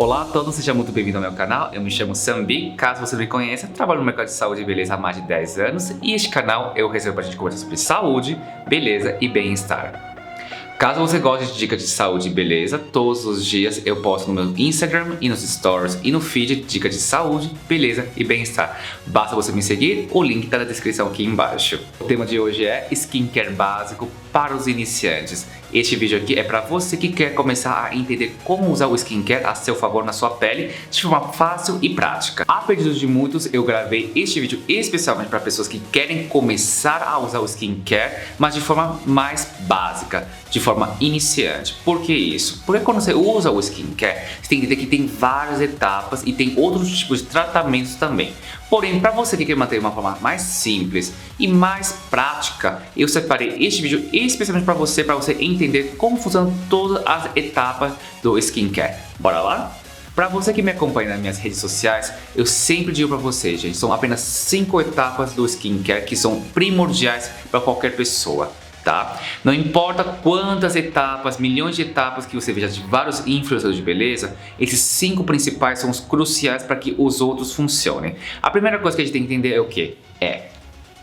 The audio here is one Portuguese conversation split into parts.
Olá a todos, seja muito bem-vindo ao meu canal. Eu me chamo Sambi, caso você não me conheça, trabalho no mercado de saúde e beleza há mais de 10 anos e este canal eu reservo para a gente conversar sobre saúde, beleza e bem-estar. Caso você goste de dicas de saúde e beleza, todos os dias eu posto no meu Instagram e nos stories e no feed dicas de saúde, beleza e bem-estar. Basta você me seguir, o link está na descrição aqui embaixo. O tema de hoje é skincare básico para os iniciantes. Este vídeo aqui é para você que quer começar a entender como usar o skincare a seu favor na sua pele de forma fácil e prática. A pedido de muitos, eu gravei este vídeo especialmente para pessoas que querem começar a usar o skincare, mas de forma mais básica, de forma iniciante. Por que isso? Porque quando você usa o skincare, você tem que entender que tem várias etapas e tem outros tipos de tratamentos também. Porém, para você que quer manter uma forma mais simples e mais prática, eu separei este vídeo especialmente para você entender como funcionam todas as etapas do skincare. Bora lá? Para você que me acompanha nas minhas redes sociais, eu sempre digo para vocês, gente, são apenas 5 etapas do skincare que são primordiais para qualquer pessoa. Tá? Não importa quantas etapas, milhões de etapas que você veja de vários influencers de beleza, esses 5 principais são os cruciais para que os outros funcionem. A primeira coisa que a gente tem que entender é o que? É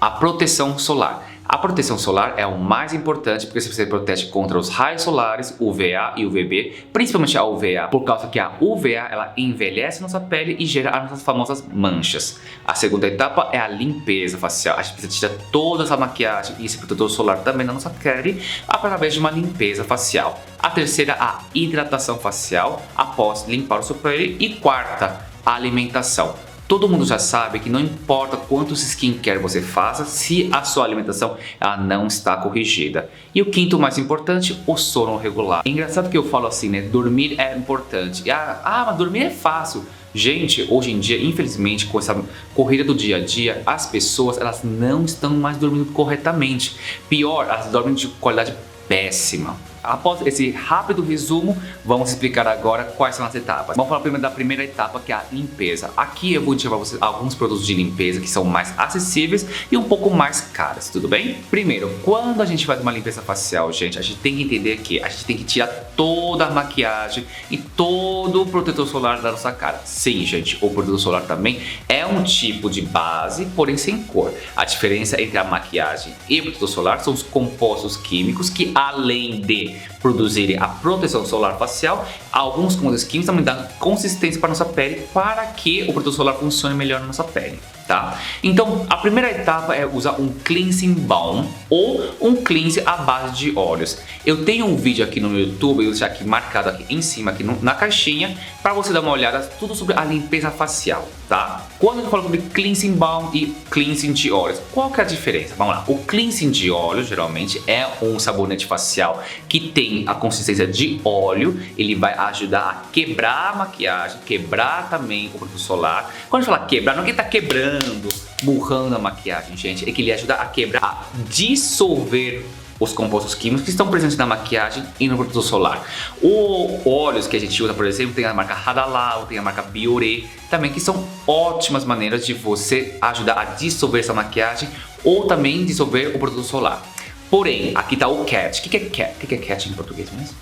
a proteção solar. A proteção solar é o mais importante porque você protege contra os raios solares, UVA e UVB, principalmente a UVA, por causa que a UVA ela envelhece nossa pele e gera as nossas famosas manchas. A segunda etapa é a limpeza facial. A gente precisa tirar toda essa maquiagem e esse protetor solar também da nossa pele através de uma limpeza facial. A terceira, a hidratação facial após limpar o seu pele. E quarta, a alimentação. Todo mundo já sabe que não importa quantos skincare você faça, se a sua alimentação ela não está corrigida. E o quinto mais importante, o sono regular. É engraçado que eu falo assim, né? Dormir é importante. Mas dormir é fácil. Gente, hoje em dia, infelizmente, com essa corrida do dia a dia, as pessoas elas não estão mais dormindo corretamente. Pior, elas dormem de qualidade péssima. Após esse rápido resumo, vamos explicar agora quais são as etapas. Vamos falar primeiro da primeira etapa, que é a limpeza. Aqui eu vou indicar para vocês alguns produtos de limpeza que são mais acessíveis e um pouco mais caros, tudo bem? Primeiro, quando a gente faz uma limpeza facial, gente, a gente tem que entender que a gente tem que tirar toda a maquiagem e todo o protetor solar da nossa cara. Sim, gente, o protetor solar também é um tipo de base, porém sem cor. A diferença entre a maquiagem e o protetor solar são os compostos químicos que, além de produzirem a proteção solar facial, alguns compostos químicos também dão consistência para a nossa pele para que o protetor solar funcione melhor na nossa pele, tá? Então, a primeira etapa é usar um cleansing balm ou um cleanse à base de óleos. Eu tenho um vídeo aqui no meu YouTube, eu vou deixar aqui marcado aqui em cima, aqui na caixinha, para você dar uma olhada tudo sobre a limpeza facial, tá? Quando eu falo sobre cleansing balm e cleansing de óleos, qual que é a diferença? Vamos lá, o cleansing de óleos geralmente é um sabonete facial que tem a consistência de óleo, ele vai ajudar a quebrar a maquiagem, quebrar também o produto solar. Quando a gente fala quebrar, não é que ele está quebrando, burrando a maquiagem, gente, é que ele ajuda a quebrar, a dissolver os compostos químicos que estão presentes na maquiagem e no protetor solar. Os óleos que a gente usa, por exemplo, tem a marca Hadalau, tem a marca Bioré, também que são ótimas maneiras de você ajudar a dissolver essa maquiagem ou também dissolver o protetor solar. Porém, aqui está o catch. O que é catch? O que é catch em português mesmo?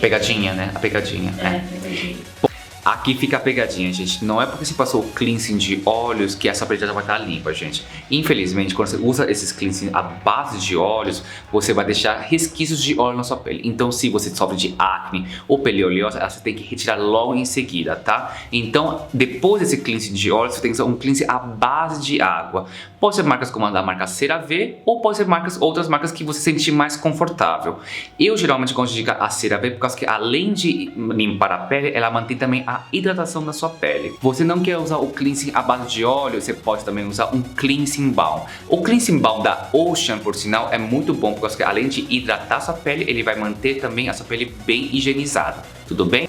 Pegadinha, né? A pegadinha. Pegadinha. Aqui fica a pegadinha, gente. Não é porque você passou o cleansing de óleos que essa pele já vai estar limpa, gente. Infelizmente, quando você usa esses cleansing à base de óleos, você vai deixar resquícios de óleo na sua pele. Então, se você sofre de acne ou pele oleosa, você tem que retirar logo em seguida, tá? Então, depois desse cleansing de óleos, você tem que usar um cleansing à base de água. Pode ser marcas como a da marca CeraVe ou pode ser outras marcas que você se sentir mais confortável. Eu geralmente gosto de indicar a CeraVe por causa que, além de limpar a pele, ela mantém também a hidratação da sua pele. Você não quer usar o cleansing à base de óleo, você pode também usar um cleansing balm. O cleansing balm da Ocean, por sinal, é muito bom porque além de hidratar sua pele, ele vai manter também a sua pele bem higienizada. Tudo bem?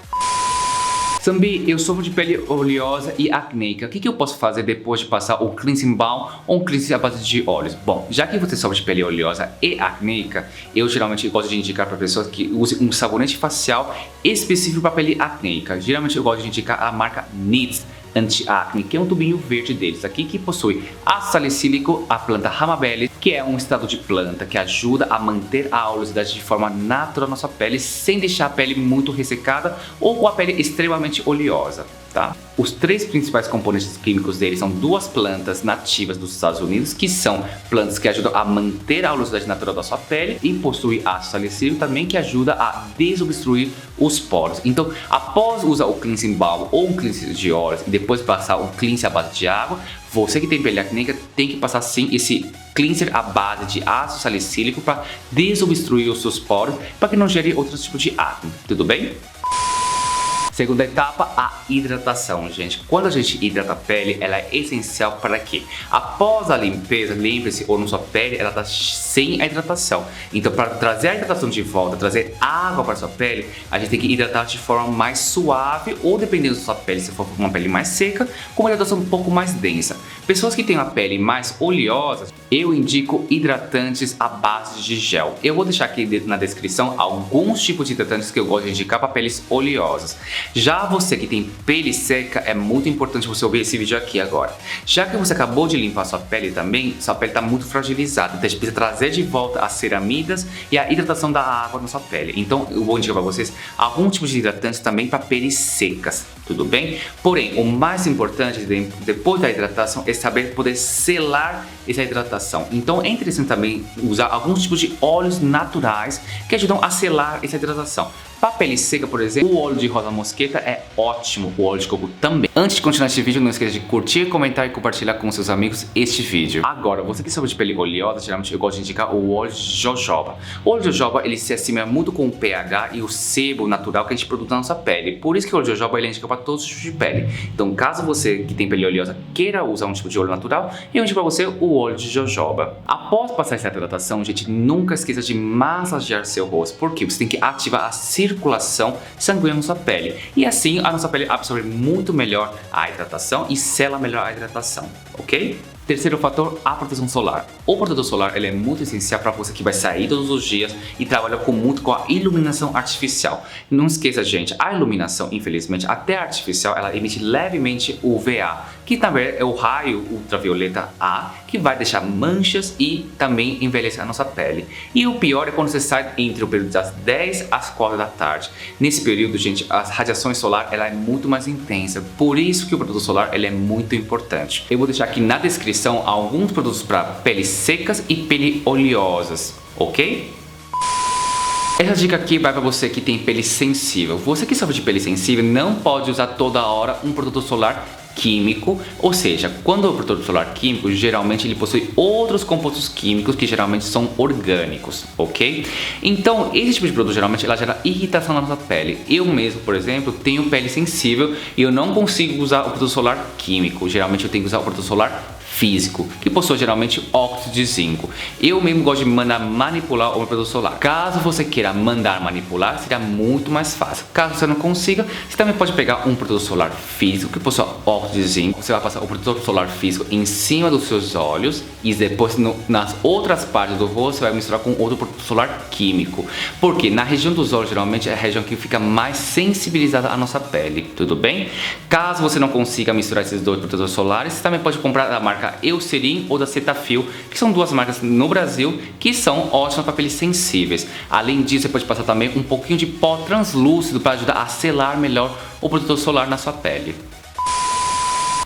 Sambi, eu sofro de pele oleosa e acneica. O que eu posso fazer depois de passar o cleansing balm ou um cleansing à base de óleos? Bom, já que você sofre de pele oleosa e acneica, eu geralmente gosto de indicar para pessoas que usem um sabonete facial específico para pele acneica. Geralmente eu gosto de indicar a marca NYX anti-acne, que é um tubinho verde deles aqui, que possui ácido salicílico, a planta Hamabellis, que é um extrato de planta que ajuda a manter a oleosidade de forma natural na sua pele, sem deixar a pele muito ressecada ou com a pele extremamente oleosa. Tá? Os 3 principais componentes químicos dele são 2 plantas nativas dos Estados Unidos, que são plantas que ajudam a manter a oleosidade natural da sua pele, e possui ácido salicílico também, que ajuda a desobstruir os poros. Então, após usar o cleansing balm ou um cleansing de óleos e depois passar um cleansing à base de água, você que tem pele acneica tem que passar sim esse cleanser à base de ácido salicílico para desobstruir os seus poros, para que não gere outros tipos de acne. Tudo bem? Segunda etapa, a hidratação, gente. Quando a gente hidrata a pele, ela é essencial para quê? Após a limpeza, lembre-se, ou na sua pele, ela está sem a hidratação. Então, para trazer a hidratação de volta, trazer água para a sua pele, a gente tem que hidratar de forma mais suave, ou dependendo da sua pele, se for uma pele mais seca, com uma hidratação um pouco mais densa. Pessoas que têm uma pele mais oleosa, eu indico hidratantes à base de gel. Eu vou deixar aqui na descrição alguns tipos de hidratantes que eu gosto de indicar para peles oleosas. Já você que tem pele seca, é muito importante você ouvir esse vídeo aqui agora. Já que você acabou de limpar sua pele também, sua pele está muito fragilizada, então a gente precisa trazer de volta as ceramidas e a hidratação da água na sua pele. Então eu vou indicar para vocês algum tipo de hidratantes também para peles secas, tudo bem? Porém, o mais importante depois da hidratação é saber poder selar essa hidratação. Então é interessante também usar alguns tipos de óleos naturais que ajudam a selar essa hidratação. Para pele seca, por exemplo, o óleo de rosa mosqueta é ótimo, o óleo de coco também. Antes de continuar este vídeo, não esqueça de curtir, comentar e compartilhar com seus amigos este vídeo. Agora, você que sofre de pele oleosa, geralmente eu gosto de indicar o óleo de jojoba. O óleo de jojoba, ele se assemelha muito com o pH e o sebo natural que a gente produz na nossa pele. Por isso que o óleo de jojoba ele é indicado para todos os tipos de pele. Então, caso você que tem pele oleosa queira usar um tipo de óleo natural, eu indico para você o óleo de jojoba. Após passar essa hidratação, gente, nunca esqueça de massagear seu rosto, porque você tem que ativar a circulação sanguínea na sua pele. E assim a nossa pele absorve muito melhor a hidratação e sela melhor a hidratação, ok? Terceiro fator, a proteção solar. O protetor solar ele é muito essencial para você que vai sair todos os dias e trabalha muito com a iluminação artificial. Não esqueça, gente, a iluminação, infelizmente, até artificial, ela emite levemente UVA, que também é o raio ultravioleta A, que vai deixar manchas e também envelhecer a nossa pele. E o pior é quando você sai entre o período das 10 às 4 da tarde. Nesse período, gente, as radiações solar ela é muito mais intensa, por isso que o protetor solar ele é muito importante. Eu vou deixar aqui na descrição alguns produtos para peles secas e pele oleosas, ok? Essa dica aqui vai para você que tem pele sensível. Você que sofre de pele sensível não pode usar toda hora um protetor solar químico, ou seja, quando o protetor solar químico, geralmente ele possui outros compostos químicos que geralmente são orgânicos, ok? Então, esse tipo de produto geralmente ela gera irritação na nossa pele. Eu mesmo, por exemplo, tenho pele sensível e eu não consigo usar o protetor solar químico. Geralmente eu tenho que usar o protetor solar físico, que possui geralmente óxido de zinco. Eu mesmo gosto de mandar manipular o meu protetor solar. Caso você queira mandar manipular, será muito mais fácil. Caso você não consiga, você também pode pegar um protetor solar físico que possui óxido de zinco. Você vai passar o protetor solar físico em cima dos seus olhos e depois nas outras partes do rosto você vai misturar com outro protetor solar químico. Porque na região dos olhos geralmente é a região que fica mais sensibilizada à nossa pele, tudo bem? Caso você não consiga misturar esses dois protetores solares, você também pode comprar da marca Eucerin ou da Cetaphil, que são duas marcas no Brasil que são ótimas para peles sensíveis. Além disso, você pode passar também um pouquinho de pó translúcido para ajudar a selar melhor o protetor solar na sua pele.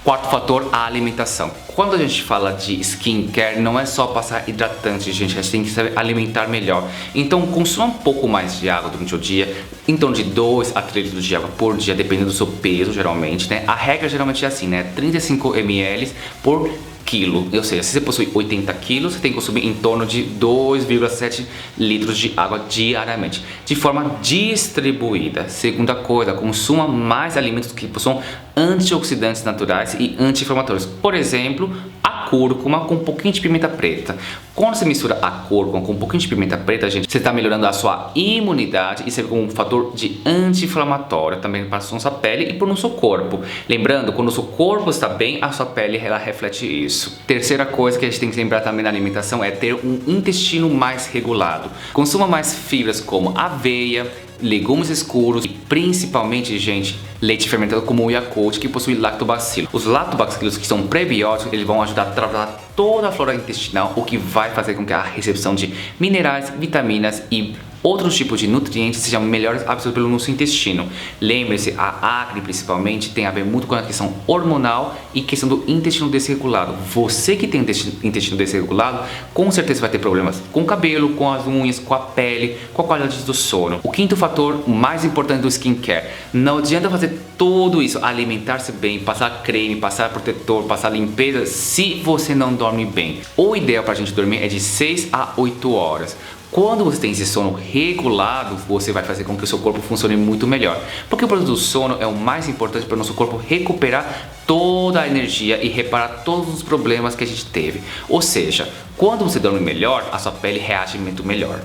Quarto fator, a alimentação. Quando a gente fala de skincare, não é só passar hidratante, gente, a gente tem que saber alimentar melhor. Então, consuma um pouco mais de água durante o dia, em torno de 2 a 3 litros de água por dia, dependendo do seu peso, geralmente, né? A regra geralmente é assim, né? 35 ml por quilo, ou seja, se você possui 80 quilos, você tem que consumir em torno de 2,7 litros de água diariamente, de forma distribuída. Segunda coisa, consuma mais alimentos que possuam antioxidantes naturais e anti-inflamatórios. Por exemplo, a cúrcuma com um pouquinho de pimenta preta. Quando você mistura a cúrcuma com um pouquinho de pimenta preta, gente, você está melhorando a sua imunidade e serve como um fator de anti-inflamatório também para a sua pele e para o seu corpo. Lembrando, quando o seu corpo está bem, a sua pele ela reflete isso. Terceira coisa que a gente tem que lembrar também na alimentação é ter um intestino mais regulado. Consuma mais fibras como aveia, legumes escuros e principalmente, gente, leite fermentado como o Yakult, que possui lactobacilos. Os lactobacilos, que são prebióticos, eles vão ajudar a tratar toda a flora intestinal, o que vai fazer com que a recepção de minerais, vitaminas e outros tipos de nutrientes sejam melhores absorvidos pelo nosso intestino. Lembre-se, a acne principalmente tem a ver muito com a questão hormonal e questão do intestino desregulado. Você que tem intestino desregulado, com certeza vai ter problemas com o cabelo, com as unhas, com a pele, com a qualidade do sono. O quinto fator mais importante do skincare: não adianta fazer tudo isso, alimentar-se bem, passar creme, passar protetor, passar limpeza, se você não dorme bem. O ideal para a gente dormir é de 6 a 8 horas. Quando você tem esse sono regulado, você vai fazer com que o seu corpo funcione muito melhor. Porque o processo do sono é o mais importante para o nosso corpo recuperar toda a energia e reparar todos os problemas que a gente teve. Ou seja, quando você dorme melhor, a sua pele reage muito melhor.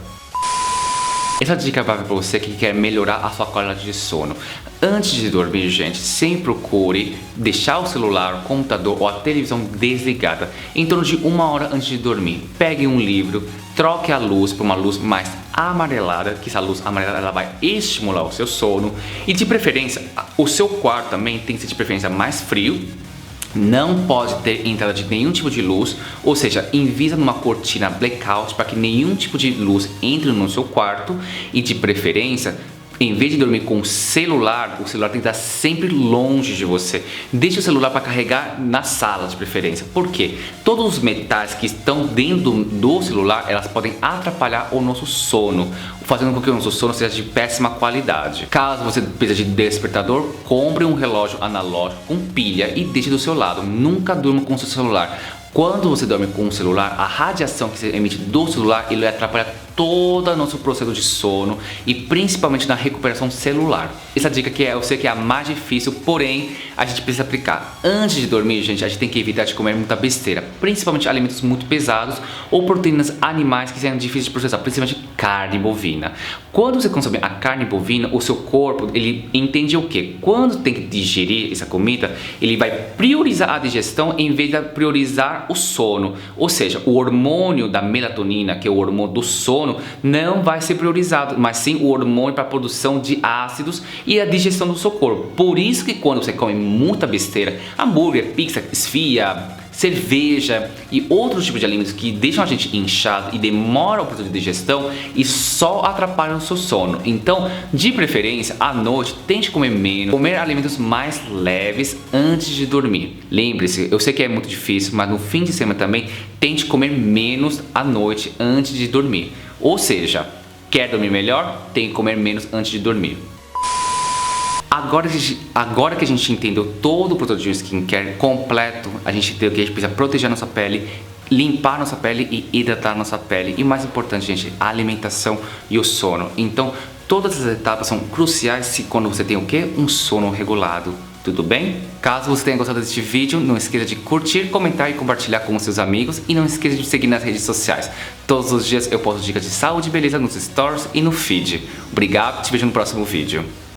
Essa dica vai para você que quer melhorar a sua qualidade de sono. Antes de dormir, gente, sempre procure deixar o celular, o computador ou a televisão desligada em torno de 1 hora antes de dormir. Pegue um livro, troque a luz por uma luz mais amarelada, que essa luz amarelada ela vai estimular o seu sono. E de preferência, o seu quarto também tem que ser de preferência mais frio. Não pode ter entrada de nenhum tipo de luz, ou seja, invista numa cortina blackout para que nenhum tipo de luz entre no seu quarto. E de preferência, em vez de dormir com o celular tem que estar sempre longe de você. Deixe o celular para carregar na sala de preferência. Por quê? Todos os metais que estão dentro do celular, elas podem atrapalhar o nosso sono, fazendo com que o nosso sono seja de péssima qualidade. Caso você precise de despertador, compre um relógio analógico com pilha e deixe do seu lado. Nunca durma com o seu celular. Quando você dorme com o celular, a radiação que se emite do celular, ele atrapalha todo o nosso processo de sono e principalmente na recuperação celular. Essa dica aqui eu sei que é a mais difícil, porém a gente precisa aplicar. Antes de dormir, gente, a gente tem que evitar de comer muita besteira, principalmente alimentos muito pesados ou proteínas animais que sejam difíceis de processar, principalmente carne bovina. Quando você consome a carne bovina, o seu corpo, ele entende o quê? Quando tem que digerir essa comida, ele vai priorizar a digestão em vez de priorizar o sono. Ou seja, o hormônio da melatonina, que é o hormônio do sono, não vai ser priorizado, mas sim o hormônio para a produção de ácidos e a digestão do seu corpo. Por isso que quando você come muita besteira, hambúrguer, pizza, esfirra, cerveja e outros tipos de alimentos que deixam a gente inchado e demoram o processo de digestão e só atrapalham o seu sono. Então, de preferência, à noite, tente comer menos, comer alimentos mais leves antes de dormir. Lembre-se, eu sei que é muito difícil, mas no fim de semana também, tente comer menos à noite antes de dormir. Ou seja, quer dormir melhor? Tem que comer menos antes de dormir. Agora que a gente entendeu todo o produto de skincare completo, a gente entendeu que a gente precisa proteger a nossa pele, limpar a nossa pele e hidratar a nossa pele. E mais importante, gente, a alimentação e o sono. Então, todas as etapas são cruciais se quando você tem o quê? Um sono regulado. Tudo bem? Caso você tenha gostado deste vídeo, não esqueça de curtir, comentar e compartilhar com os seus amigos. E não esqueça de seguir nas redes sociais. Todos os dias eu posto dicas de saúde e beleza nos stories e no feed. Obrigado, te vejo no próximo vídeo.